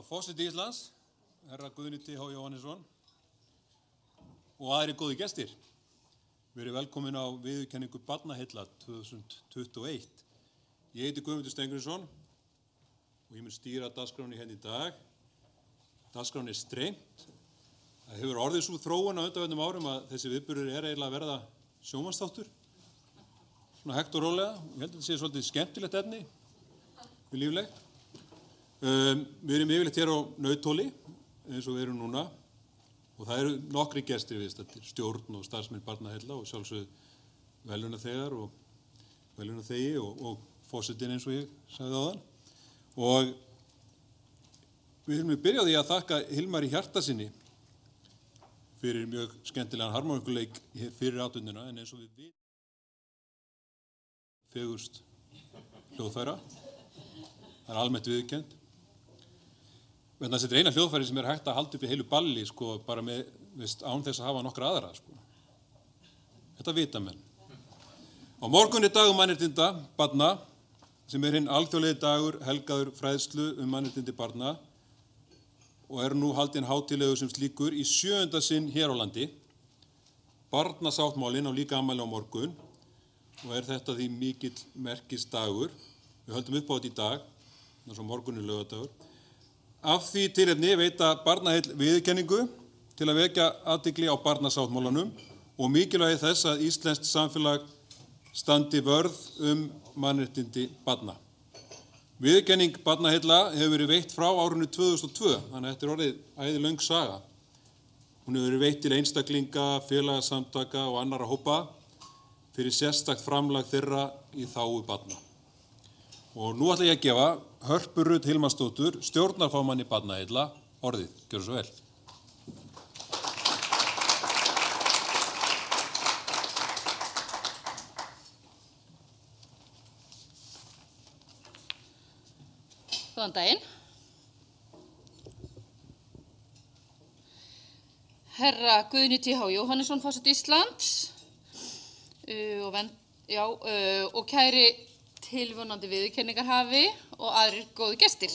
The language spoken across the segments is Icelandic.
Forseti Íslands, herra Guðni T. H. Jóhannesson og aðrir góði gestir. Verið velkomin á viðurkenningu Barnaheilla 2021. Ég heiti Guðmundur Steingrímsson og ég mun stýra dagskránni hérna í dag. Dagskránni streymt. Það hefur orðið svo þróun á undanförnum árum að þessi viðburður eiginlega að verða sjónvarpsþáttur. Svona hægt og rólega. Ég held að þetta sé svolítið skemmtilegt efni og líflegt. Við erum yfirleitt hér á Nauthóli eins og við erum núna og það eru nokkri gestir viðstaddir, stjórn og starfsmenn Barnaheilla og sjálfsögðu velunarþegar og velunarþegi og forsetinn eins og ég sagði áðan. Og við viljum byrja á því að þakka Hilmari Hjartarsyni fyrir mjög skemmtilegan harmoníkuleik fyrir átundina, en eins og við vitum fegurst hljóðfæra. Það er almennt viðurkennt. Þetta er eina hljóðfæri sem er hægt að halda upp í heilu balli, bara með, án þess að hafa nokkra aðra. Þetta vita menn. Á morgun er dagur mannréttinda barna, sem er hinn alþjóðlegi dagur helgaður fræðslu mannréttindi barna og er nú haldinn hátíðlegur sem slíkur í 7. sinn hér á landi. Barnasáttmálinn á líka afmæli á morgun og er þetta því mikill merkisdagur. Við höldum upp á þetta í dag, eins og morgun er laugardagur. Af því tilefni veita Barnaheill viðurkenningu til að vekja athygli á barnasáttmálanum og mikilvægi þess að íslenskt samfélag standi vörð mannréttindi barna. Viðurkenning Barnaheilla hefur verið veitt frá árinu 2002, þannig að þetta er orðið æðilöng saga. Hún hefur verið veitt til einstaklinga, félagasamtaka og annarra hópa fyrir sérstakt framlag þeirra í þágu barna. Og nú ætla ég að gefa Hörpu Rut Hilmarsdóttur, stjórnarformanni Barnaheilla, orðið. Gjörðu svo vel. Góðan daginn. Herra Guðni T. H. Jóhannesson, forseti Íslands og kæri tilvonandi viðurkenningarhafi og aðrir góði gestir.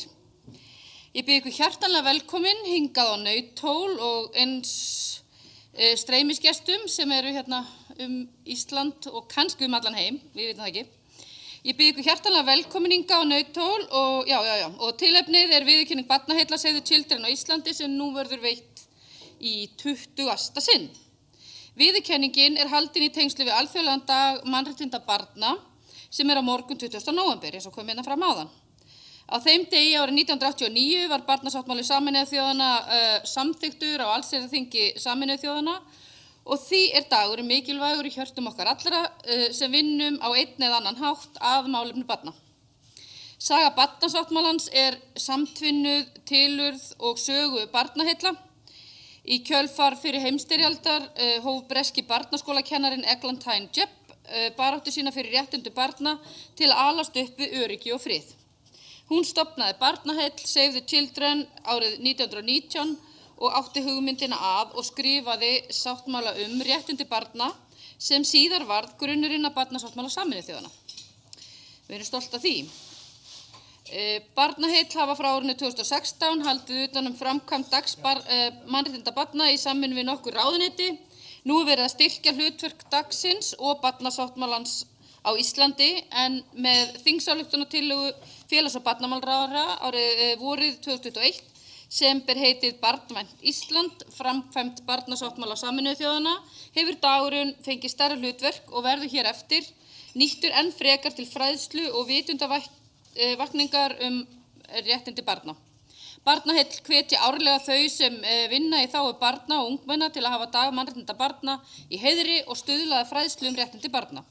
Ég býð ykkur hjartanlega velkomin hingað á Nauthól og eins streymisgestum sem eru hérna Ísland og kannski allan heim, við vitum það ekki. Ég býð ykkur hjartanlega velkomin hingað á Nauthól og tilefnið er viðurkenning Barnaheilla Save the Children á Íslandi sem nú verður veitt í 20. sinn. Viðurkenningin er haldin í tengslu við alþjóðlegan dag mannréttinda barna sem er á morgun 20. nóvember, eins og kom hérna fram áðan. Á þeim degi árið 1989 var barnasáttmáli Sameinuðu þjóðanna samþykktur á allsherjarþingi Sameinuðu þjóðanna og því er dagurinn mikilvægur í hjörtum okkar allra sem vinnum á einn eða annan hátt að málefni barna. Saga barnasáttmálans er samtvinnuð tilurð og sögu Barnaheilla. Í kjölfar fyrir heimsstyrjaldar hóf breski barnaskólakennarinn Eglantine Jebb baráttu sína fyrir réttindi barna til að alast upp við öryggi og frið. Hún stofnaði Barnaheill Save the Children árið 1919 og átti hugmyndina að og skrifaði sáttmála réttindi barna sem síðar varð grunnurinn að barnasáttmála Sameinuðu þjóðanna. Við erum stolt af því. Barnaheill hafa frá árinu 2016 haldið utan framkvæmd dags mannréttinda barna í samvinnu við nokkur ráðuneyti. Nú er verið að styrkja hlutverk dagsins og barnasáttmálans á Íslandi en með þingsályktunartillögu félags- og barnamálaráðherra vorið 2021 sem ber heitið Barnvænt Ísland, framkvæmd barnasáttmála Sameinuðu þjóðanna, hefur dagurinn fengið stærra hlutverk og verður hér eftir nýttur enn frekar til fræðslu og vitundavakningar réttindi barna. Barnaheill hvetja árlega þau sem vinna í þágu barna og ungmenna til að hafa dag mannréttinda barna í heiðri og stuðlaði fræðslu réttindi barna.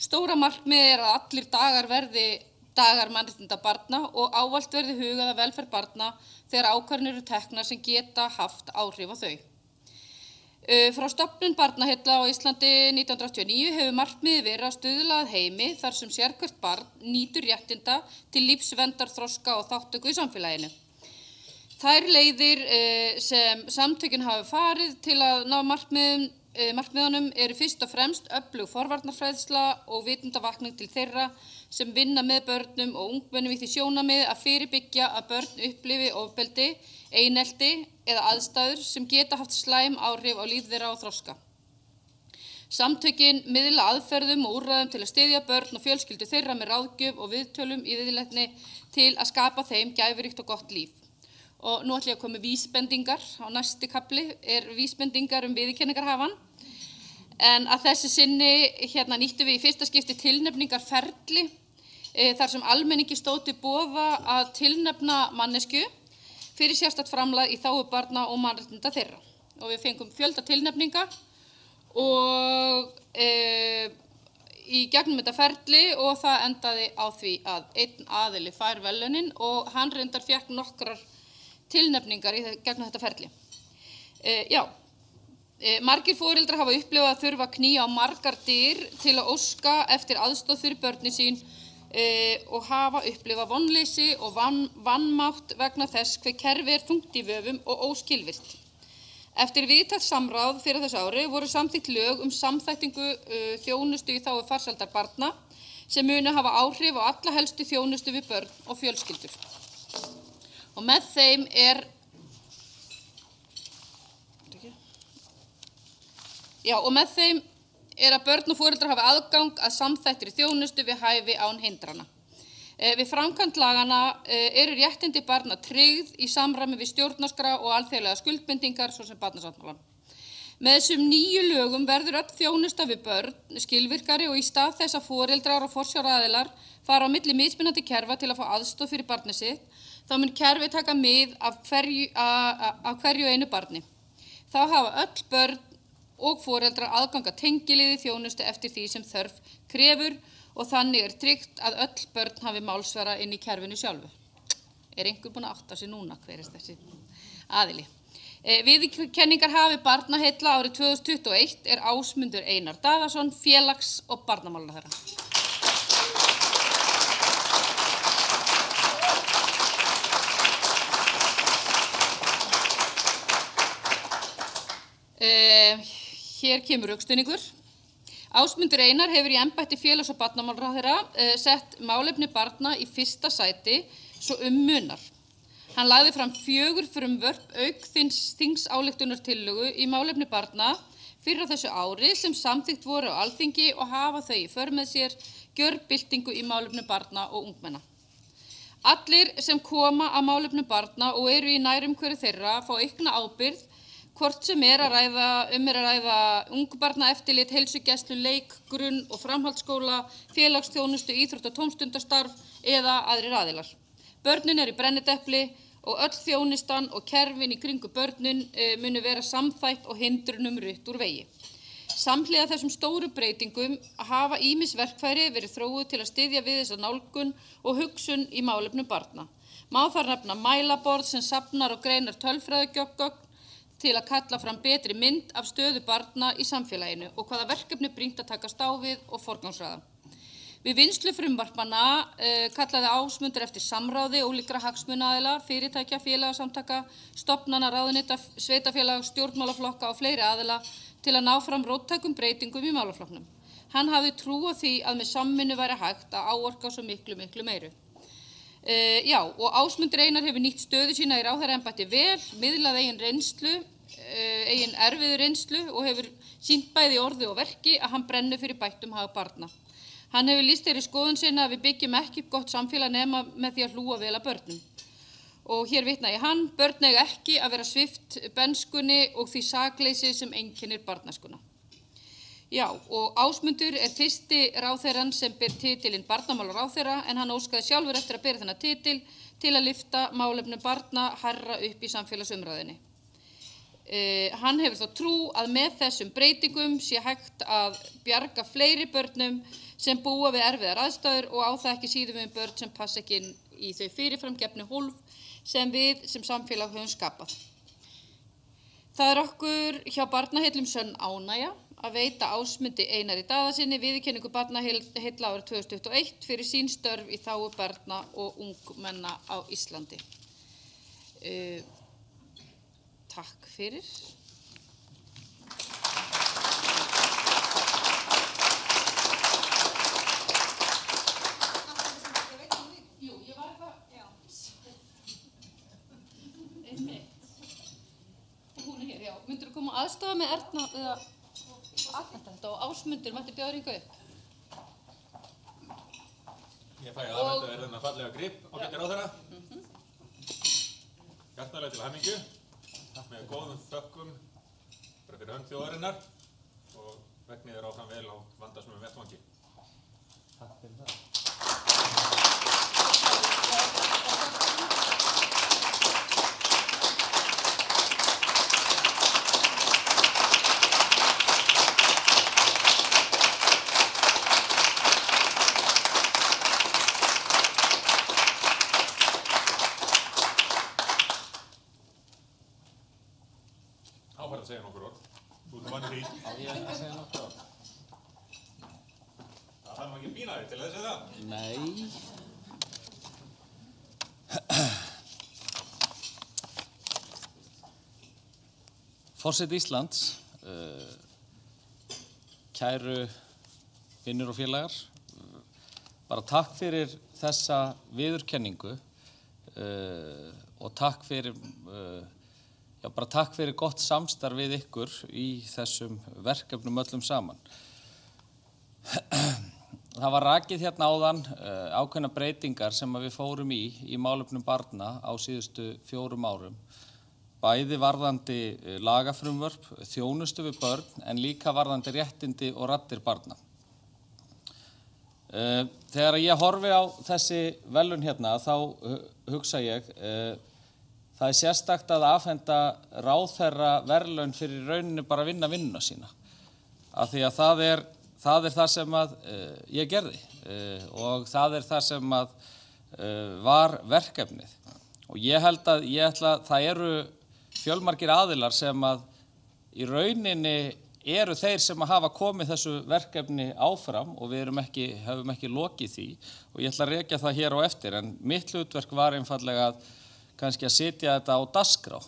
Stóra markmiðið er að allir dagar verði dagar mannréttinda barna og ávallt verði hugað að velferð barna þegar ákvarðanir eru teknar sem geta haft áhrif á þau. Frá stofnun Barnaheilla á Íslandi 1989 hefur markmiðið verið að stuðla að heimi þar sem sérhvert barn nýtur réttinda til lífsverndar, þroska og þátttöku í samfélaginu. Þær leiðir sem samtökin hafa farið til að ná markmiðum markmiðunum eru fyrst og fremst öflug forvarnarfræðsla og vitundavakning til þeirra sem vinna með börnum og ungmennum í því sjónarmiði að fyrirbyggja að börn upplifi ofbeldi, einelti eða aðstæður sem geta haft slæm áhrif á líf þeirra og þroska. Samtökin miðla aðferðum og úrræðum til að styðja börn og fjölskyldu þeirra með ráðgjöf og viðtölum í viðleitni til að skapa þeim gæfuríkt og gott líf. Og nú ætla ég að koma með vísbendingar, á næsti kafli vísbendingar viðurkenningarhafan. En að þessi sinni nýttum við í fyrsta skipti tilnefningarferli þar sem almenningi stóð til boða að tilnefna mannesku fyrir sérstakt framlag í þágu barna og mannréttinda þeirra. Og við fengum fjölda tilnefninga og í gegnum þetta ferli og það endaði á því að einn aðili fær verðlaunin og hann reyndar fékk nokkrar tilnefningar í gegnum þetta ferli. Margir foreldrar hafa upplifað að þurfa að knýja á margar dyr til að óska eftir aðstoð fyrir börnin sín og hafa upplifað vonleysi og vanmátt vegna þess hve kerfið þungt í vöfum og óskilvirkt. Eftir víðtækt samráð fyrir þessu ári voru samþykkt lög samþættingu þjónustu í þágu farsældar barna sem munu hafa áhrif á alla helstu þjónustu við börn og fjölskyldur. Og með þeim að börn og foreldrar hafa aðgang að samþættri þjónustu við hæfi án hindrana. Við framkvæmd laganna eru réttindi barna tryggð í samræmi við stjórnarskrá og alþjóðlegar skuldbindingar svo sem barnasáttmálann. Með þessum nýju lögum verður öll þjónusta við börn skilvirkari og í stað þess að foreldrar og forsjáraðilar fara á milli mismunandi kerfa til að fá aðstoð fyrir barnið sitt, þá mun kerfið taka mið af hverju einu barni. Þá hafa öll börn og foreldrar aðgang að tengiliði þjónustu eftir því sem þörf krefur og þannig tryggt að öll börn hafi málsvara inn í kerfinu sjálfu. Einhver búinn að átta sig núna hver þessi aðili? Viðurkenningarhafi Barnaheilla árið 2021 Ásmundur Einar Daðason, félags- og barnamálaráðherra. Hér kemur rökstuðningur. Ásmundur Einar hefur í embætti félags- og barnamálaráðherra sett málefni barna í fyrsta sæti svo munar. Hann lagði fram 4 frumvörp auk þingsályktunartillögu í málefni barna fyrr á þessu ári sem samþykkt voru á Alþingi og hafa þau í för með sér gjörbyltingu í málefni barna og ungmenna. Allir sem koma að málefnum barna og eru í nærumhverfi þeirra fá aukna ábyrgð hvort sem að ræða ungbarnaeftirlit, heilsugæslu, leik, grunn- og framhaldsskóla, félagsþjónustu, íþrótta- og tómstundastarf eða aðrir aðilar. Börnin eru í brennidepli og öll þjónustan og kerfin í kringum börnin munu vera samþætt og hindrunum rutt úr vegi. Samhliða þessum stóru breytingum hafa ýmis verkfæri verið þróuð til að styðja við þessa nálgun og hugsun í málefnum barna. Má þar nefna mælaborð sem safnar og greinar tölfræðigögn til að kalla fram betri mynd af stöðu barna í samfélaginu og hvaða verkefni brýnt að takast á við og forgangsraða. Við vinnslu frumvarpanna kallaði Ásmundur eftir samráði ólíkra hagsmunaaðila, fyrirtækja, félagasamtaka, stofnana, ráðuneyta, sveitarfélaga, stjórnmálaflokka og fleiri aðila til að ná fram róttækum breytingum í málaflokknum. Hann hafði trú á því að með samvinnu væri hægt að áorka svo miklu meiru. Og Ásmundur Einar hefur nýtt stöðu sína í ráðherraembætti vel, miðlað eigin erfiðu reynslu og hefur sýnt bæði í orði og verki að hann brennur fyrir bættum hag barna. Hann hefur lýst þeirri skoðun sinni að við byggjum ekki upp gott samfélag nema með því að hlúa vel að börnum. Og hér vitna ég hann, börn eiga ekki að vera svipt benskunni og því sakleysi sem einkennir barnaskuna. Og Ásmundur fyrsti ráðherrann sem ber titilinn barnamálaráðherra en hann óskaði sjálfur eftir að bera þennan titil til að lyfta málefnum barna hærra upp í samfélagsumræðunni. Hann hefur þó trú að með þessum breytingum sé hægt að bjarga fleiri börnum sem búa við erfiðar aðstæður og á það ekki síður við börn sem passa ekki inn í þau fyrirframgefnu hólf sem við sem samfélag höfum skapað. Það okkur hjá Barnaheillum sönn ánægja að veita Ásmundi Einari Daðasyni viðurkenningu Barnaheilla árið 2021 fyrir sín störf í þágu barna og ungmenna á Íslandi. Takk fyrir. aðstofa með Erna eða afhenda þetta og Ásmundur mætti bjóða hingað upp. Ég fæ að afhenda þennan fallega grip á gæti ráðherra. Hjartanlega til hamingju með góðum þökkum bara fyrir hönd þjóðarinnar og vegnið áfram vel á vandasömum vettvangi. Takk fyrir það. Áfært að segja nokkur orð. Þú ert vanur því. Á ég að segja nokkuð orð? Það þarf ekki að pína þig til að segja það. Nei. Forseti Íslands, kæru vinnur og félagar, bara takk fyrir þessa viðurkenningu og takk fyrir takk fyrir gott samstarf við ykkur í þessum verkefnum öllum saman. Það var rakið hérna áðan ákveðna breytingar sem við fórum í málefnum barna á síðustu 4 árum. Bæði varðandi lagafrumvörp, þjónustu við börn, en líka varðandi réttindi og raddir barna. Þegar ég horfi á þessi verðlaun hérna, þá hugsa ég, það er sérstakt að afhenda ráðherra verðlaun fyrir rauninu bara að vinna vinnuna sína. Af því að það er það sem að ég gerði og það er það sem að var verkefnið. Og ég held að það eru fjölmargir aðilar sem að í rauninni eru þeir sem að hafa komið þessu verkefni áfram og við höfum ekki lokið því og ég ætla að rekja það hér á eftir, en mitt hlutverk var einfaldlega kannski að setja þetta á dagskrá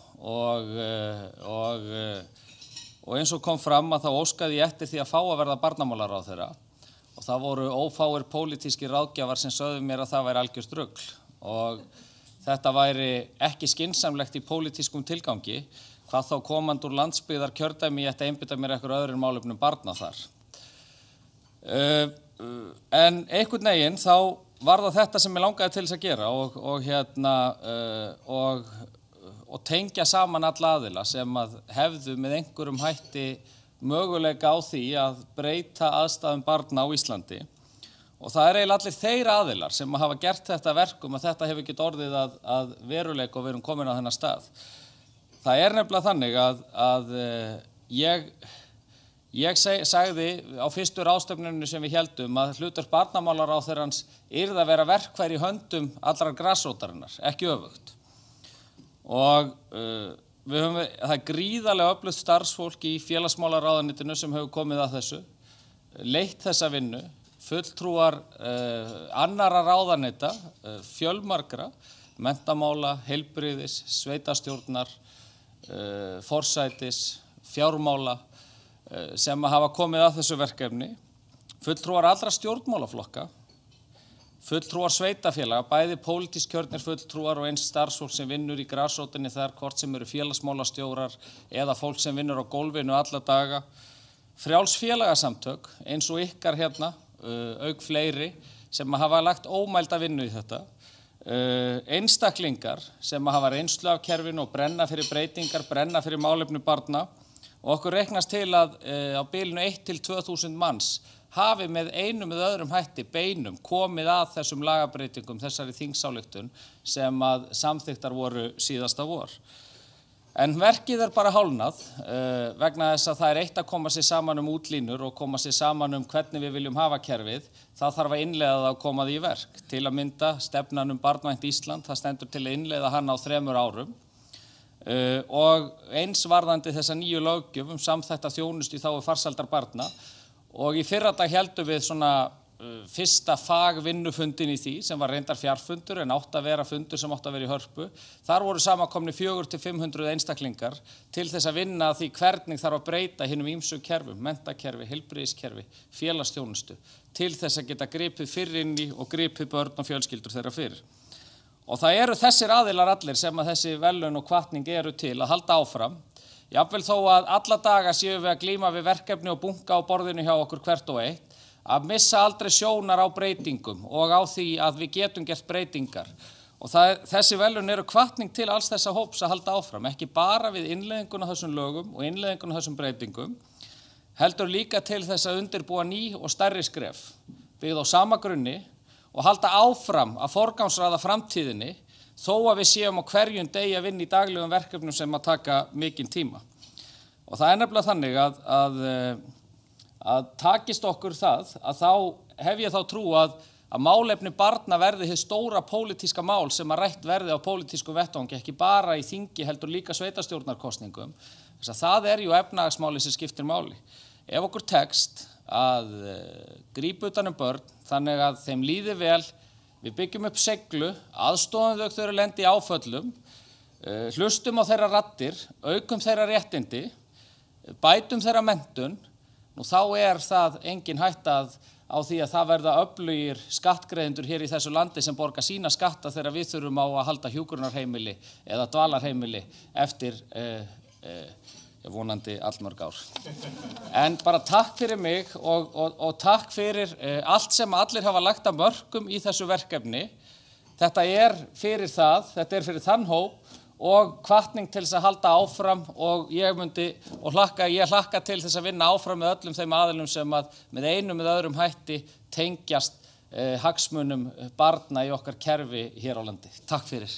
og eins og kom fram að þá óskaði ég eftir því að fá að verða barnamálaráðherra og það voru ófáir pólitískir ráðgjafar sem sögðu mér að það væri algjört rugl og þetta væri ekki skynsamlegt í pólitískum tilgangi, hvað þá komandi úr landsbyggðar kjördæmi ég ætti að einbeita mér eitthvað öðrum málefnum barna þar. En einhvern veginn þá var það þetta sem ég langaði til þess að gera og tengja saman alla aðila sem að hefðu með einhverjum hætti möguleika á því að breyta aðstæðum barna á Íslandi. Og það er eiginlega allir þeir aðilar sem hafa gert þetta verkum að þetta hefur ekki orðið að veruleika og við erum komin á þennan stað. Það er nefnilega þannig að ég sagði á fyrstu ráðstefnunni sem við héldum að hlutverk barnamálaráðherrans yrði að vera verkfæri í höndum allrar grasrótarinnar, ekki öfugt. Og það er gríðarlega öflugt starfsfólk í félagsmálaráðuneytinu sem hefur komið að þessu, leitt þessa vinnu, fulltrúar annarra ráðuneyta, fjölmargra, menntamála, heilbrigðis, sveitarstjórnar, forsætis, fjármála sem hafa komið að þessu verkefni, fulltrúar allra stjórnmálaflokka, fulltrúar sveitarfélaga, bæði pólitískt kjörnir fulltrúar og eins starfsfólk sem vinnur í grasrótinni þar, hvort sem eru félagsmálastjórar eða fólk sem vinnur á gólfinu alla daga, frjáls félagasamtök eins og ykkar hérna, auk fleiri sem hafa lagt ómælda vinnu í þetta, einstaklingar sem hafa reynslu af kerfinu og brenna fyrir breytingar, brenna fyrir málefni barna og okkur reiknast til að á bilinu 1 til 2000 manns hafi með einum eða öðrum hætti beinum komið að þessum lagabreytingum, þessari þingsályktun sem að samþykktar voru síðasta vor. En verkið er bara hálfnað vegna þess að það er eitt að koma sér saman útlínur og koma sér saman hvernig við viljum hafa kerfið. Það þarf að innleiða það og koma því í verk. Til að mynda stefnan barnvænt Ísland, það stendur til að innleiða hann á 3 árum. Og eins varðandi þessa nýju löggjöf samþætta þjónustu í þágu farsældar barna. Og í fyrradag héldum við svona fyrsta fagvinnufundin í því sem var reyndar fjarfundur en átt að vera fundur sem átt að vera í Hörpu. Þar voru samankomni 400 til 500 einstaklingar til þess að vinna að því hvernig þarf að breyta hinum ýmsu kerfum, menntakerfi, heilbrigðiskerfi, félagsþjónustu til þess að geta gripið fyrr inn í og gripið börn og fjölskyldur þeirra fyrir. Og það eru þessir aðilar allir sem að þessi verðlaun og hvatning eru til að halda áfram. Jafnvel þó að alla daga séum við að glíma við verkefni og bunka á borðinu hjá okkur hvert og eitt, að missa aldrei sjónar á breytingum og á því að við getum gert breytingar. Og þessi verðlaun eru hvatning til alls þessa hóps að halda áfram, ekki bara við innleiðinguna þessum lögum og innleiðinguna þessum breytingum, heldur líka til þess að undirbúa ný og stærri skref, byggð á sama grunni og halda áfram að forgangsraða framtíðinni þó að við séum á hverjum degi að vinna í daglegum verkefnum sem að taka mikinn tíma. Og það nefnilega þannig að takist okkur það, að þá hef ég þá trú að málefni barna verði hið stóra pólitíska mál sem að rætt verði á pólitísku vettvangi, ekki bara í þingi heldur líka sveitarstjórnarkosningum. Þess að það jú efnahagsmáli sem skiptir máli. Ef okkur tekst að grípa utan börn þannig að þeim líði vel, við byggjum upp seglu, aðstoðum þau þegar lendi í áföllum, hlustum á þeirra raddir, aukum þeirra réttindi, bætum þeirra menntun, nú þá það engin hætta á því að það verða öflugir skattgreiðendur hér í þessu landi sem borga sína skatta þegar við þurfum á að halda hjúkrunarheimili eða dvalarheimili eftir vonandi allmörg ár. En bara takk fyrir mig og takk fyrir allt sem allir hafa lagt af mörkum í þessu verkefni. Þetta fyrir það, þetta fyrir þann hóp og hvatning til þess að halda áfram og ég hlakka til þess að vinna áfram með öllum þeim aðilum sem að með einum eða öðrum hætti tengjast hagsmunum barna í okkar kerfi hér á landi. Takk fyrir.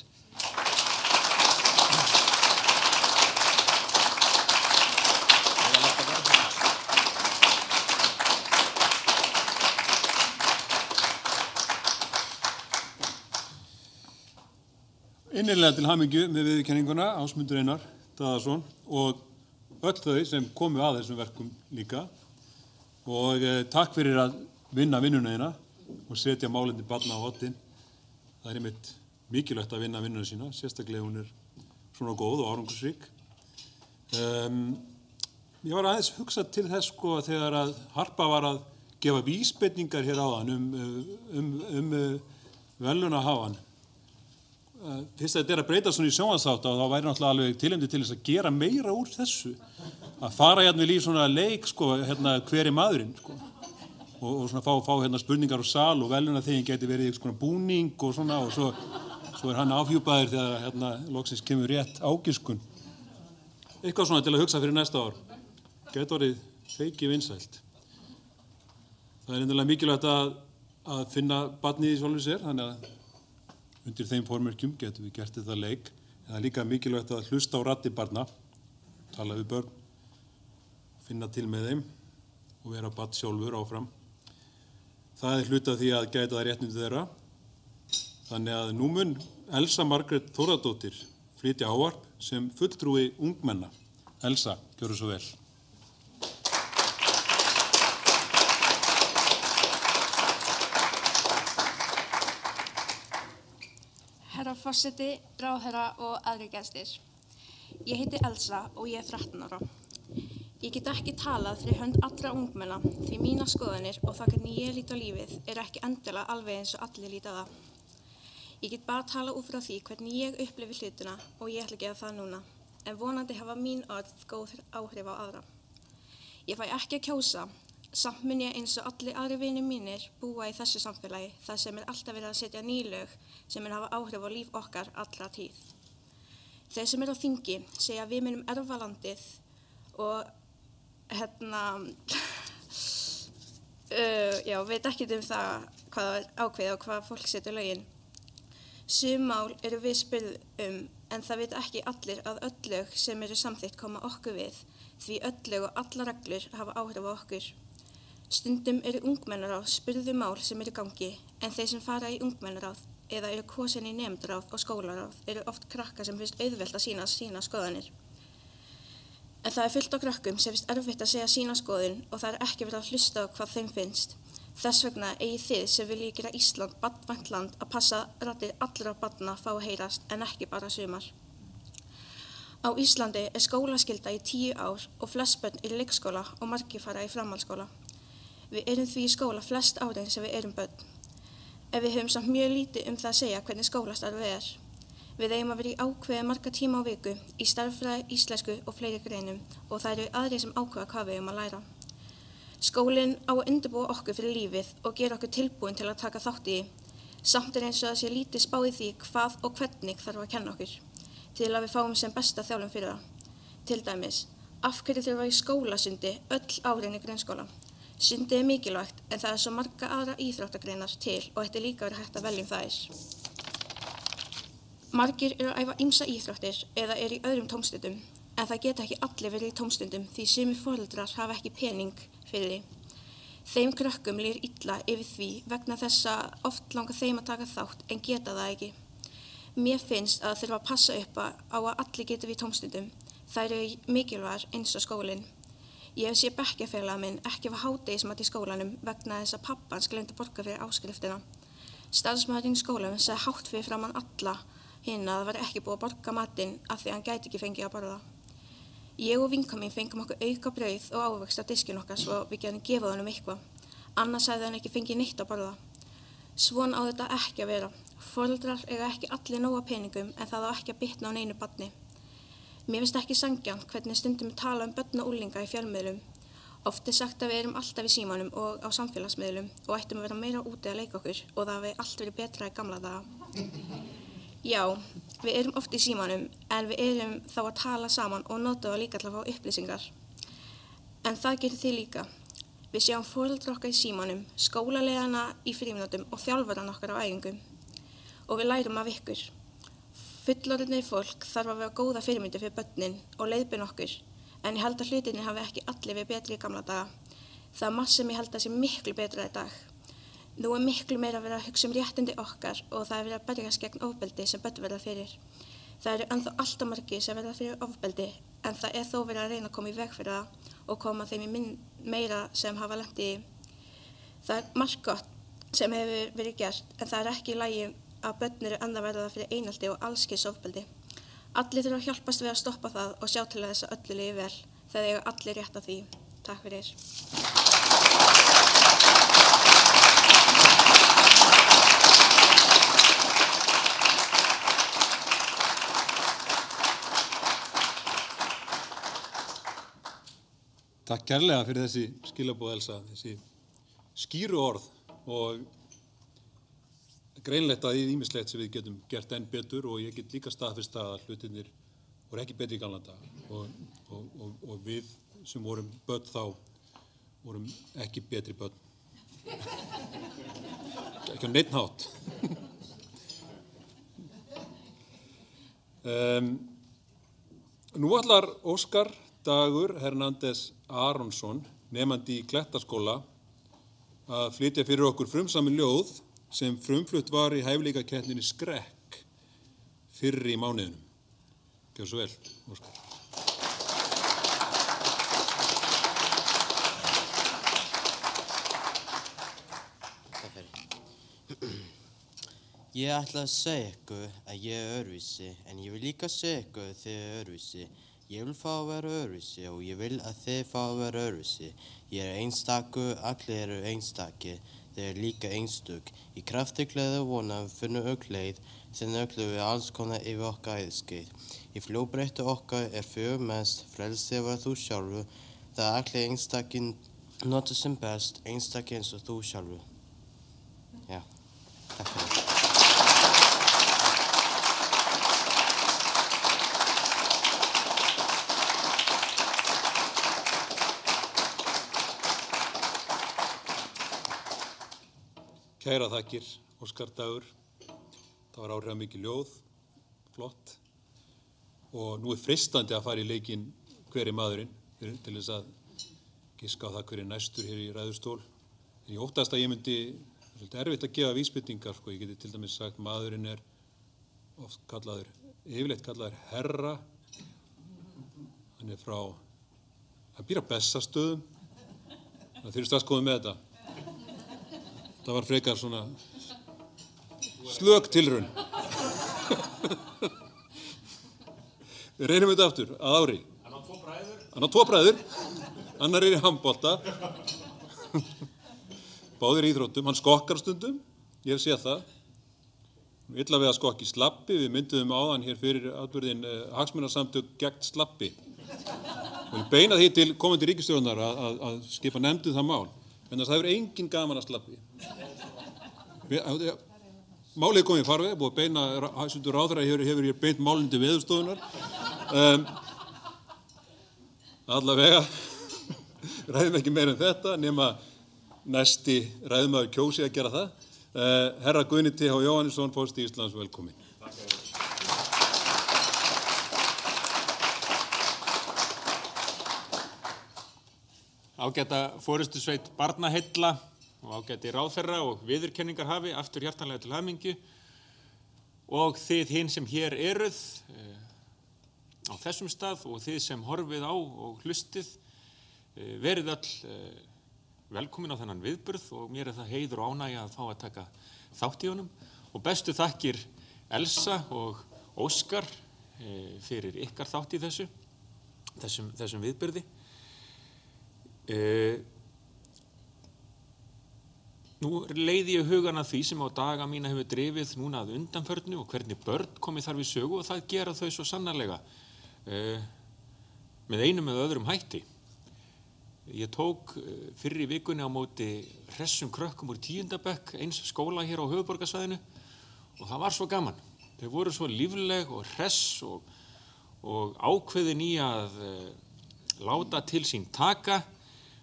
Innilega til hamingju með viðurkenninguna Ásmundur Einar Daðason og öll þau sem komu að þessum verkum líka og takk fyrir að vinna vinnuna þína og setja málefni barna á oddinn. Það einmitt mikilvægt að vinna vinnuna sína, sérstaklega hún svona góð og árangursrík. Ég var aðeins hugsað til þess þegar að Harpa var að gefa vísbendingar hér áðan verðlaunahafann. Fyrst að þetta að breyta svona í sjónvarpsþátt og þá væri náttúrulega alveg tilefni til þess að gera meira úr þessu. Að fara hérna í svona leik, hver maðurinn, og svona fá spurningar á sal og verðlaunaþeginn gæti verið í svona búning og svona og svo hann afhjúpaður þegar loksins kemur rétt ágiskun. Eitthvað svona til að hugsa fyrir næsta ár. Gæti orðið feiki vinsælt. Það endilega mikilvægt að finna barnið í sjálfu sér, þannig að undir þeim formerkjum getum við gert þetta leik. En það líka mikilvægt að hlusta á raddir barna, tala við börn, finna til með þeim og vera barn sjálfur áfram. Það hluti af því að gæta það réttindi þeirra. Þannig að nú mun Elsa Margrét Þórðardóttir flytja ávarp sem fulltrúi ungmenna. Elsa, gjörðu svo vel. Herra forseti, ráðherra og aðrir gestir. Ég heiti Elsa og ég 13 ára. Ég get ekki talað fyrir hönd allra ungmenna því mínar skoðanir og það hvernig ég lít á lífið ekki endilega alveg eins og allir líta það. Ég get bara talað út frá því hvernig ég upplifi hlutina og ég ætla að gera það núna, en vonandi hafa mín orð góð áhrif á aðra. Ég fæ ekki að kjósa, samt mun ég eins og allir aðrir vinir mínir búa í þessu samfélagi þar sem alltaf verið að setja ný lög sem hafa áhrif á líf okkar allra tíð. Þeir sem á þingi segja að við munum erfa landið og veit ekki það hvað ákveðið og hvað fólk setur lögin. Sum mál eru við spurð en það veit ekki allir að öll lög sem eru samþykkt koma okkur við því öll lög og allar reglur hafa áhrif á okkur. Stundum eru ungmennaráð spurðu mál sem eru í gangi en þeir sem fara í ungmennaráð eða eru kosin í nemendaráð og skólaráð eru oft krakkar sem finnst auðvelt að sýna sína skoðanir. En það fullt á krakkum sem finnst erfitt að segja sína skoðun og það ekki verið að hlusta á hvað þeim finnst. Þess vegna eigi þið sem vilji gera Ísland barnvænt land að passa raddir allra barna fá að heyrast en ekki bara sumar. Á Íslandi skólaskylda í 10 ár og flest börn í leikskóla og margir fara í framhaldsskóla. Við erum því í skóla flest árin sem við erum börn. En við höfum samt mjög lítið það að segja hvernig skólastarfið Við eigum að vera í ákveði marga tíma á viku í stærðfræði, íslensku og fleiri greinum og það eru aðrir sem ákveða hvað við eigum að læra. Skólinn á að undirbúa okkur fyrir lífið og gera okkur tilbúin til að taka þátt í. Samt eins og það sé lítið spáð í því hvað og hvernig þarf að kenna okkur, til að við fáum sem besta þjálfun fyrir það. Til dæmis, af hverju þurfa að vera í skólasundi öll árin í grunnskóla? Sundið mikilvægt en það svo marga aðra íþróttagreinar til og þetta líka verið hægt að velja þær. Margir eru að æfa ýmsa íþróttir eða eru í öðrum tómstundum, en það geta ekki allir verið í tómstundum því sumir foreldrar hafa ekki pening fyrir því. Þeim krökkum líður illa yfir því vegna þess að oft langar þeim að taka þátt en geta það ekki. Mér finnst að þurfa að passa upp á að allir geti við tómstundum. Þær eru mikilvægar eins og skólinn. Ég hef séð bekkjarfélaga minn ekki hafa hádegismat í skólanum vegna þess að pabbi hans gleymdi að borga fyrir áskriftina. Starfsmaðurinn í skólanum sagði hátt fyrir framan alla hina að það var ekki búið að borga matinn af því að hann gæti ekki fengið að borða. Ég og vinkona mín fengum okkur auka brauð og ávöxt á diskinn okkar svo við getum gefið honum eitthvað. Annars hefði hann ekki fengið neitt að borða. Svona á þetta ekki að vera. Foreldrar eiga ekki allir nóga peningum en það á ekki að bitna á neinu barni. Mér finnst ekki sanngjarnt hvernig stundum við tala börn og unglinga í fjölmiðlum. Oft sagt að við erum alltaf í símanum og á samfélagsmiðlum og ættum að vera meira úti að leika okkur og það hafi allt verið betra í gamla daga. Já, við erum oft í símanum en við erum þá að tala saman og nota það líka til að fá upplýsingar. En það gerir þið líka. Við sjáum foreldra okkar í símanum, skólaleiðana í frímínútum og þjálfaran okkar á æfingum. Og við lærum af ykkur. Fullorðnir fólk þarf að vera góða fyrirmyndir fyrir börnin og leiðbeina okkur, en ég held að hlutinni hafi ekki allir verið betri í gamla daga. Það er margt sem ég held að sé miklu betra í dag. Nú er miklu meira að vera að hugsa réttindi okkar og það er verið að berjast gegn ofbeldi sem börn verða fyrir. Það eru ennþá alltaf margir sem verða fyrir ofbeldi, en það er þó verið að reyna að koma í veg fyrir það og koma þeim í meira sem hafa lent í. Það er margt gott sem hefur verið gert, en það er ekki í lagi að börn eru enn að verða fyrir einelti og alls kyns ofbeldi. Allir þurfa að hjálpast við að stoppa það og sjá til þess að öllu lífi vel. Það eiga allir rétt af því. Takk fyrir. Takk kærlega fyrir þessi skilaboð, Elsa, þessi skýru orð og greinlegt að ýmislegt sem við getum gert enn betur og ég get líka staðfest að hlutirnir voru ekki betri í gamla daga og við sem vorum börn þá vorum ekki betri börn. Ekki á neinn hátt. Nú ætlar Óskar Dagur Hernández Aronsson, nemandi í Klettaskóla, að flytja fyrir okkur frumsamin ljóð sem frumflutt var í hæfileikakeppninni Skrekk fyrr í mánuðinum. Gjörðu svo vel, Óskar. Takk fyrir. Ég ætla að segja ykkur að ég er öðruvísi, en ég vil líka segja ykkur að þið er öðruvísi. Ég vil fá að vera öðruvísi og ég vil að þið fá að vera öðruvísi. Ég er einstakur, allir eru einstakir, þið er líka einstök. Í krafti gleði og vona finnum öll leið, þinn öllum við alls konar yfir okkar æðiskeið. Í fljóbreyttu okkar er fyrir mest, frelsið var þú sjálfur, það er allir einstakir nota sem best, einstakir eins og þú sjálfur. Já, takk fyrir. Kæra þakkir, Óskar Dagur. Það var áhrifamikið ljóð, flott. Og nú er freistandi að fara í leikinn hver er maðurinn til þess að giska á það hver er næstur hér í ræðustól. En ég óttast að ég myndi, það er svolítið erfitt að gefa vísbendingar, sko. Ég geti til dæmis sagt maðurinn er oft kallaður, yfirleitt kallaður herra. Hann er frá, hann býr á Bessastöðum. Það þeir eru strax komið með þetta. Það var frekar svona slök tilraun. Við reynum þetta aftur, að ári. Hann á 2 bræður. Hann á 2 bræður. Annar er í handbolta. Báðir í íþróttum. Hann skokkar stundum. Ég hef séð það. Illa við að skokki slappi, við mynduðum áðan hér fyrir atburðin hagsmunasamtök gegn slappi. Við viljum beina því til komandi ríkisstjórnar að skipa nefndu það mál, en það hefur engin gaman að slappi. Málið er komið í farveg, búið að beina, hæstvirtur ráðherra hefur hér beint málinn til Veðurstofunnar. Allavega, ræðum ekki meira þetta, nema næsti ræðumaður kjósi að gera það. Herra Guðni T.H. Jóhannesson, forseti Íslands, velkomin. Ágæta forystusveit barnaheilla og ágæti ráðherra og viðurkenningarhafi, aftur hjartanlega til hamingju, og þið hinn sem hér eruð á þessum stað og þið sem horfið á og hlustið, verið öll velkomin á þennan viðburð og mér er það heiður og ánægja að fá að taka þátt í honum og bestu þakkir Elsa og Óskar fyrir ykkar þátt í þessum viðburði. Nú leiði ég hugan að því sem á daga mína hefur drifið núna að undanförnu og hvernig börn komið þar við sögu og það gera þau svo sannarlega með einum eða öðrum hætti. Ég tók fyrr í vikunni á móti hressum krökkum úr 10. bekk eins skóla hér á höfuðborgarsvæðinu og það var svo gaman. Þau voru svo lífleg og hress og ákveðin í að láta til sín taka,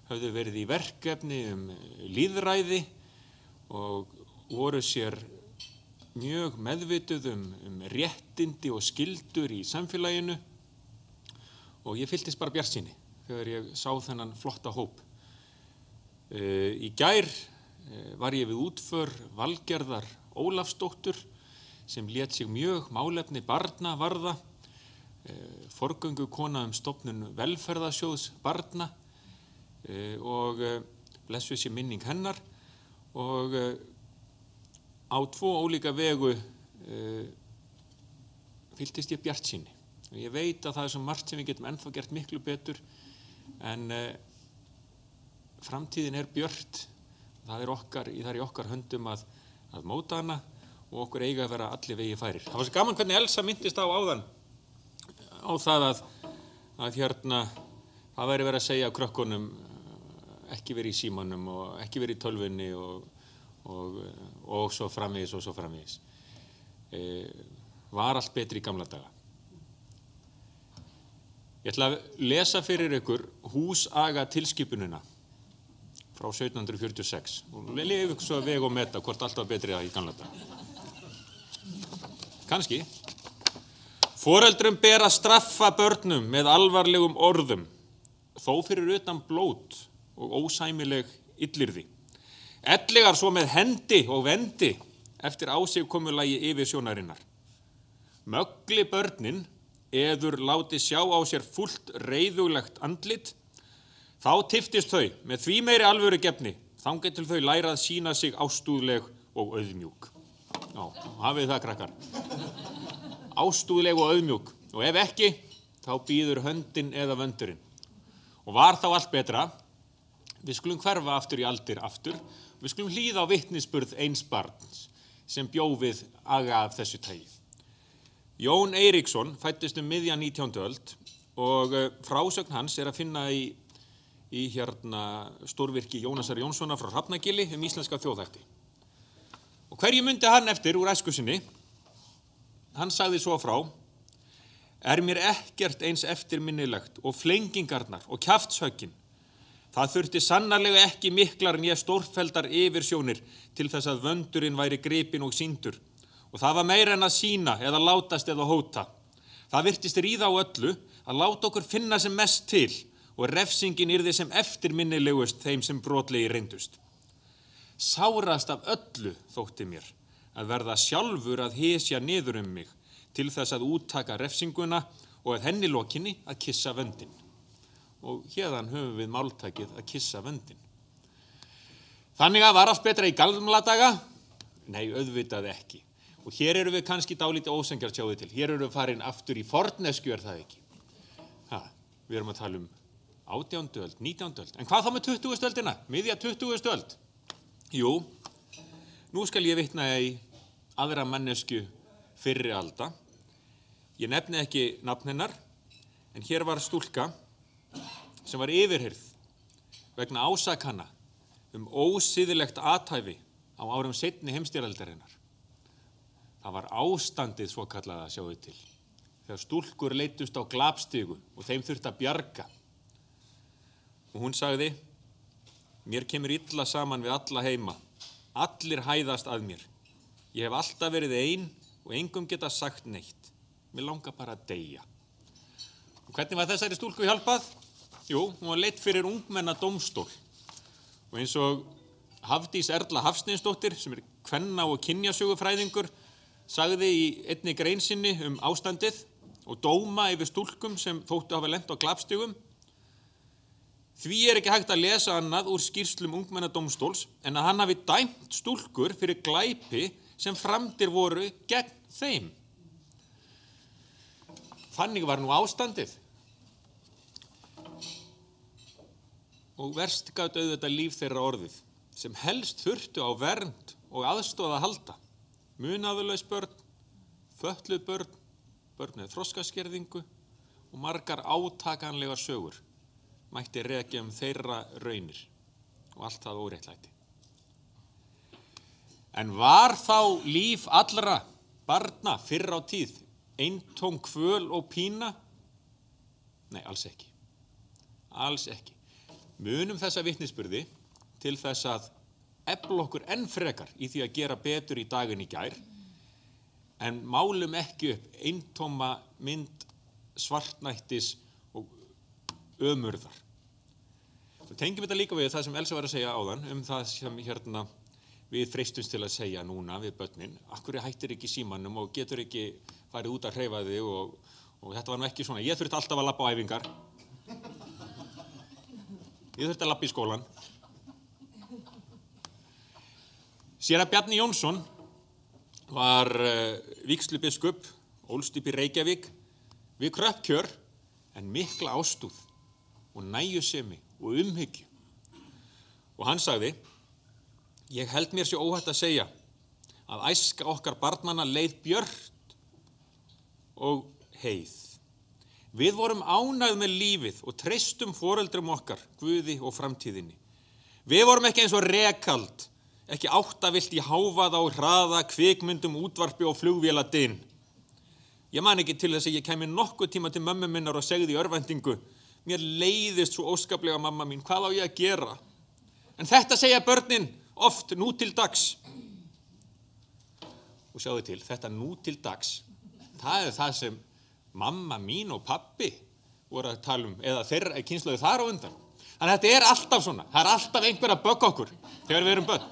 höfðu verið í verkefni lýðræði og voru sér mjög meðvituð réttindi og skyldur í samfélaginu og ég fylltist bara bjartsýni þegar ég sá þennan flotta hóp. Í gær var ég við útför Valgerðar Ólafsdóttur sem lét sig mjög málefni barna varða, forgöngukona stofnun velferðarsjóðs barna og blessuð sé minning hennar og á 2 ólíka vegu fylltist ég bjartsýni. Ég veit að það er svo margt sem við getum ennþá gert miklu betur en framtíðin er björt. Það er í okkar höndum að móta hana og okkur eiga að vera allir vegi færir. Það var svo gaman hvernig Elsa myndist á áðan á það að hérna það væri verið að segja krökkunum ekki verið í símanum og ekki verið í tölvunni og svo framvegis og svo framvegis. Var allt betri í gamla daga. Ég ætla að lesa fyrir ykkur húsaga tilskipunina frá 1746 og leyfa ykkur svo að vega og meta hvort allt var betri í gamla daga. Kannski. Foreldrum ber að straffa börnum með alvarlegum orðum, þó fyrir utan blót og ósæmileg illyrði. Ellegar svo með hendi og vendi eftir ásigkomulagi yfirsjónarinnar. Mögli börnin eður láti sjá á sér fullt reiðuglegt andlit, þá tiftist þau með því meiri alvörugefni, þangað til þau læra að sýna sig ástúðleg og auðmjúk. Já, hafið það krakkar. Ástúðleg og auðmjúk og ef ekki, þá býður höndin eða vöndurinn. Og var þá allt betra, við skulum hverfa aftur í aldir aftur, við skulum hlýða á vitnisburð eins barns sem bjó við aga af þessu tagi. Jón Eiríksson fæddist miðja 19. öld og frásögn hans er að finna í stórvirki Jónasar Jónssonar frá Hrafnagili íslenska þjóðhætti. Og hverju myndi hann eftir úr æsku sinni? Hann sagði svo frá: er mér ekkert eins eftirminnilegt og flengingarnar og kjaftshöggin. Það þurfti sannarlega ekki miklar né stórfelldar yfirsjónir til þess að vöndurinn væri gripinn og sýndur. Og það var meira en að sýna eða látast eða hóta. Það virtist ríða á öllu að láta okkur finna sem mest til og refsingin yrði sem eftirminnilegust þeim sem brotlegi reyndust. Sárast af öllu þótti mér að verða sjálfur að hesja niður mig til þess að úttaka refsinguna og að henni lokinni að kissa vöndin. Og hérðan höfum við máltækið að kissa vöndin. Þannig að var allt betra í gamla daga? Nei, auðvitað ekki. Og hér erum við kannski dálítið ósengjart sjáðu til. Hér erum við farin aftur í forneskju, það ekki? Við erum að tala 18. öld, 19. öld. En hvað þá með 20. öldina? Miðja 20. öld? Jú, nú skal ég vitna í aðra mannesku fyrri alda. Ég nefni ekki nafn hennar, en hér var stúlka sem var yfirheyrð vegna ásakana ósiðlegt athæfi á árum seinni heimsstyrjaldarinnar. Það var ástandið svokallaða, sjáðu til, þegar stúlkur leiddust á glapstigu og þeim þurfti að bjarga. Og hún sagði, mér kemur illa saman við alla heima, allir hæðast að mér. Ég hef alltaf verið ein og engum geta sagt neitt. Mér langar bara að deyja. Og hvernig var þessari stúlku hjálpað? Jú, hún var leidd fyrir ungmennadómstól. Og eins og Hafdís Erla Hafsteinsdóttir, sem kvenna- og kynjasögufræðingur, sagði í einni grein sinni ástandið og dóma yfir stúlkum sem þóttu hafa lent á glapstigum. Því ekki hægt að lesa annað úr skýrslum ungmennadómstóls en að hann hafi dæmt stúlkur fyrir glæpi sem framdir voru gegn þeim. Þannig var nú ástandið. Og verst gat auðvitað líf þeirra orðið, sem helst þurftu á vernd og aðstoð að halda. Munaðarlaus börn, fötluð börn, börn með þroskaskerðingu og margar átakanlegar sögur mætti rekja þeirra raunir og allt það óréttlæti. En var þá líf allra barna fyrr á tíð eintóm kvöl og pína? Nei, alls ekki. Alls ekki. Munum þessa vitnisburði til þess að efla okkur enn frekar í því að gera betur í daginn í gær, en málum ekki upp eintóma mynd svartnættis og ömurðar. Svo tengjum þetta líka við það sem Elsa var að segja áðan, það sem við freistumst til að segja núna við börnin. Akkur hættir ekki símanum og getur ekki farið út að hreyfa þig og þetta var nú ekki svona. Ég þurfti alltaf að labba á æfingar. Ég þurfti að labba í skólan. Séra Bjarni Jónsson var vígslubiskup, ólst upp í Reykjavík, við kröppkjör, en mikla ástúð og nægjusemi og umhyggju. Og hann sagði, ég held mér sé óhætt að segja að æska okkar barnanna leið björt og heið. Við vorum ánægð með lífið og treystum foreldrum okkar, Guði og framtíðinni. Við vorum ekki eins og rekald, ekki áttavillt í hávaða og hraða, kvikmyndum, útvarpi og flugvéladyn. Ég man ekki til þess að ég kæmi nokkuð tíma til mömmu minnar og segði í örvæntingu, mér leiðist svo óskaplega mamma mín, hvað á ég að gera? En þetta segja börnin oft nú til dags. Og sjáðu til, þetta nú til dags, það það sem mamma mín og pabbi voru að tala eða þeirra kynslóðu þar á undan. Þannig að þetta alltaf svona, það alltaf einhver að bögga okkur þegar við erum börn.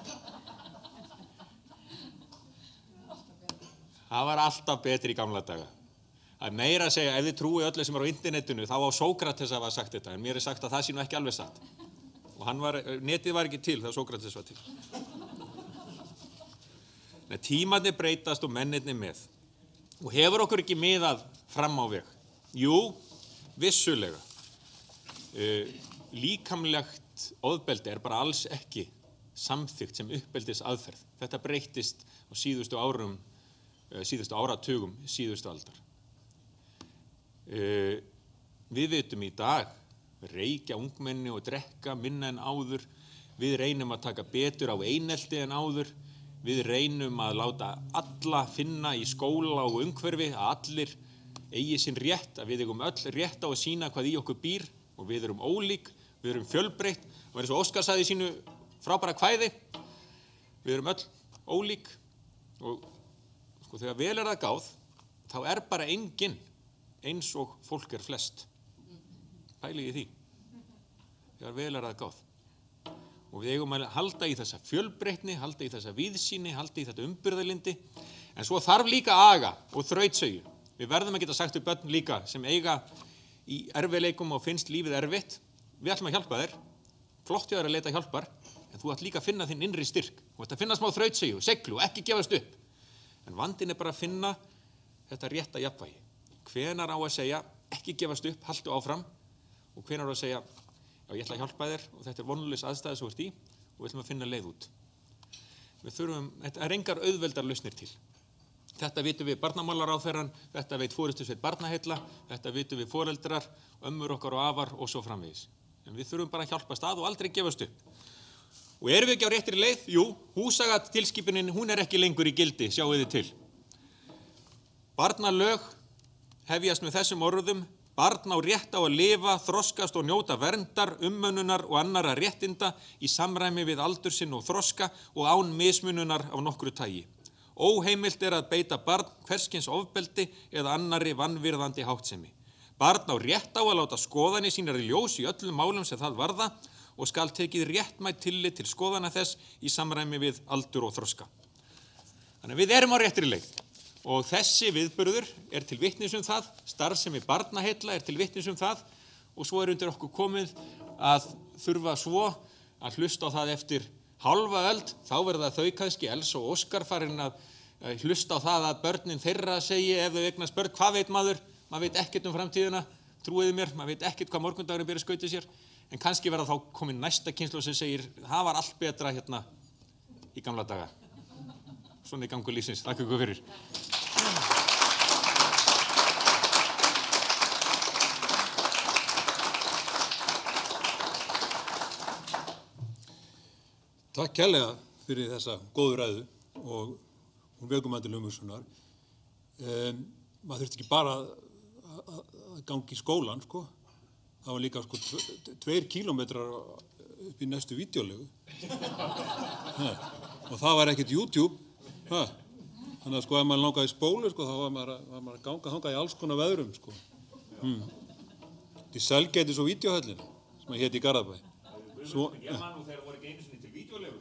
Það var alltaf betri í gamla daga. Það er meira að segja, ef þið trúi öllu sem er á internetinu, þá á Sókrates að hafa sagt þetta, en mér sagt að það sé nú ekki alveg satt. Og netið var ekki til þegar Sókrates var til. Nei, tímarnir breytast og mennirnir með. Og hefur okkur ekki miðað fram á veg? Jú, vissulega. Líkamlegt ofbeldi bara alls ekki samþykkt sem uppeldis aðferð. Þetta breyttist á síðustu áratugum, síðustu aldar. Við vitum í dag, reykja ungmenni og drekka minna en áður. Við reynum að taka betur á einelti en áður. Við reynum að láta alla finna í skóla og umhverfi að allir eigi sinn rétt, að við eigum öll rétt á að sýna hvað í okkur býr og við erum ólík, við erum fjölbreytt og eins og Óskar sagði í sínu frábæra kvæði, við erum öll ólík og þegar vel það gáð, þá bara enginn eins og fólk flest. Pælið í því. Þegar vel það gáð. Og við eigum að halda í þessa fjölbreytni, halda í þessa víðsýni, halda í þetta umburðarlyndi. En svo þarf líka aga og þrautsögju. Við verðum að geta sagt við börn líka sem eiga í erfiðleikum og finnst lífið erfitt. Við ætlum að hjálpa þér. Flott hjá þér að leita hjálpar, en þú ætl líka að finna þinn innri styrk. Þú ætl að finna smá þrautsögju, seglu og ekki gefast upp. En vandinn bara að finna þetta rétta jafnvægi. Hvenær á að segja, ekki gefast upp, haltu áfram. Og hvenær á að segja, já, ég ætla að hjálpa þér og þetta vonlaus aðstæða sem þú ert í og við ætlum að finna leið út. Þetta er engar auðveldar lausnir til. Þetta vitum við barnamálaráðherrann, þetta veit forystusveit Barnaheilla, þetta vitum við foreldrar, ömmur okkar og afar og svo framvegis. En við þurfum bara að hjálpast að og aldrei gefast upp. Og erum við ekki á réttri leið? Jú, húsagatilskipunin, hún er ekki lengur í gildi, sjáu þið til. Barnalög hefjast með þessum orðum: barn á rétt á að lifa, þroskast og njóta verndar, ummönnunar og annarra réttinda í samræmi við aldur sinn og þroska og án mismununar af nokkru tagi. Óheimilt er að beita barn hverskins ofbeldi eða annarri vanvirðandi háttsemi. Barn á rétt á að láta skoðanir sínar í ljós í öllum málum sem það varða og skal tekið réttmætt tillit til skoðana þess í samræmi við aldur og þroska. Þannig að við erum á réttri leið. Og þessi viðburður er til vitnis um það, starfsemi Barnaheilla er til vitnis um það og svo er undir okkur komið að þurfa svo að hlusta á það eftir hálfa öld, þá verða þau kannski, Elsa og Óskar, farin að hlusta á það að börnin þeirra segi ef þau eignast börn, hvað veit maður veit ekkert um framtíðina, trúiði mér, maður veit ekkert hvað morgundagurinn byrja skautið sér, en kannski verða þá komin næsta kynslóð sem segir, það var allt betra hérna í gamla daga. Svona í gangu lífsins. Takk ykkur fyrir. Takk kærlega fyrir þessa góðu ræðu og hún vekur mann til umhugsunar. Maður þurfti ekki bara að ganga í skólan, sko. Það var líka 2 kílómetrar upp í næstu vídeólegu. Og það var ekkert YouTube. Þannig að ef maður langaði í spólu, þá var maður að ganga þangað í alls konar veðrum, sko. Í Selgeitis og vídeóhöllina, sem héti í Garðabæ. Ég man nú þegar voru ekki einu sinni til vídeólegu.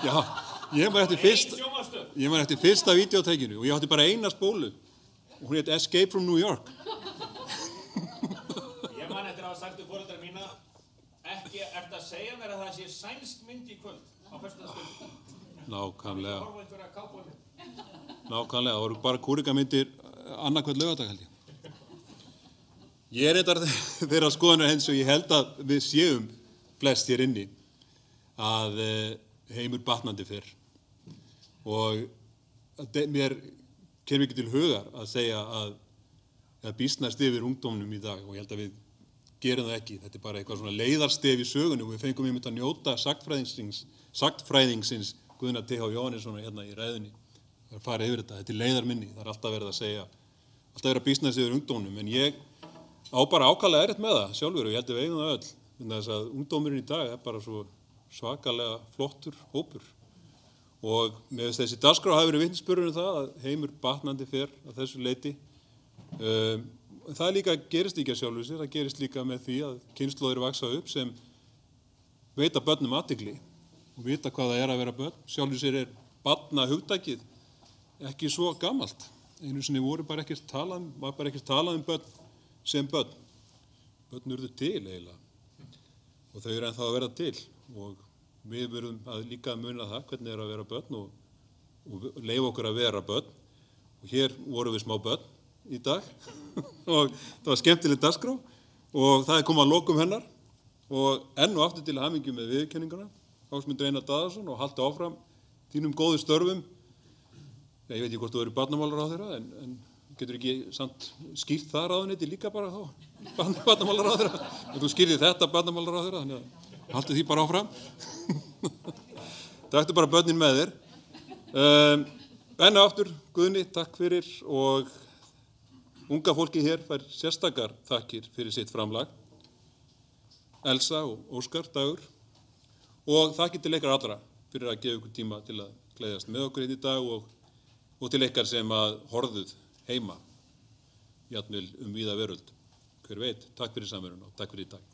Já, ég man eftir fyrsta vídeótækinu og ég átti bara eina spólu og hún heit Escape from New York. Ég man eftir að hafa sagt við foreldra mína, ekki eftir að segja mér að það sé sænsk mynd í kvöld á föstudagskvöld. Nákvæmlega, það voru bara kúrikamyndir annarkvöld laugardag, held ég. Ég er reyndar þeirra skoðunar hens og ég held að við séum flest hér inni að heimur batnandi fyrr og mér kemur ekki til hugar að segja að býsnast yfir ungdómnum í dag og ég held að við gerum það ekki. Þetta er bara eitthvað svona leiðarstef í sögunni og við fengum einmitt að njóta sagnfræðingsins Guðna T.H. Jóhannessonar hérna í ræðunni. Það er að fara yfir þetta, þetta er leiðarminni, það er alltaf verið að segja, alltaf verið að býsnast yfir ungdómnum, en ég á bara ákaflega erfitt með það sjálfur og ég held að við eigum það öll. Þess að ungdómurinn í dag er bara svo svakalega flottur hópur og með þessi dagskrá hafi verið vitnisburður um það að heimur batnandi fer að þessu leyti. Það líka gerist ekki að sjálfu sér, það gerist líka með því að kynslóðir vaxa upp sem veita börnum athygli og vita hvað það er að vera börn. Sjálfu sér er barnahugtakið ekki svo gamalt. Einu sinni var bara ekkert talað um börn sem börn. Börn urðu til eiginlega og þau eru ennþá að vera til og við verðum að líka muna það hvernig er að vera börn og leyfa okkur að vera börn og hér vorum við smá börn í dag og það var skemmtileg dagskrá og það er komið að lokum hennar og enn og aftur til hamingju með viðurkenninguna Ásmundur Einar Daðason og haltu áfram þínum góðu störfum. Ég veit ekki hvort þú eru barnamálaráðherra en getur ekki samt skýrt það ráðuneyti líka bara þá barnamálaráðherra. Þú skýrði þetta barnamálaráðherra þannig að haltu því bara áfram. Taktu bara börnin með þér. Enn og aftur Guðni, takk fyrir og unga fólkið hér fær sérstakar þakkir fyrir sitt framlag. Elsa og Óskar, Dagur og þakkir til ykkar allra fyrir að gefa ykkur tíma til að gleðjast með okkur í dag og til ykkar sem að horfðuð heima jafnvel víða veröld. Hver veit, takk fyrir samveruna og takk fyrir í dag.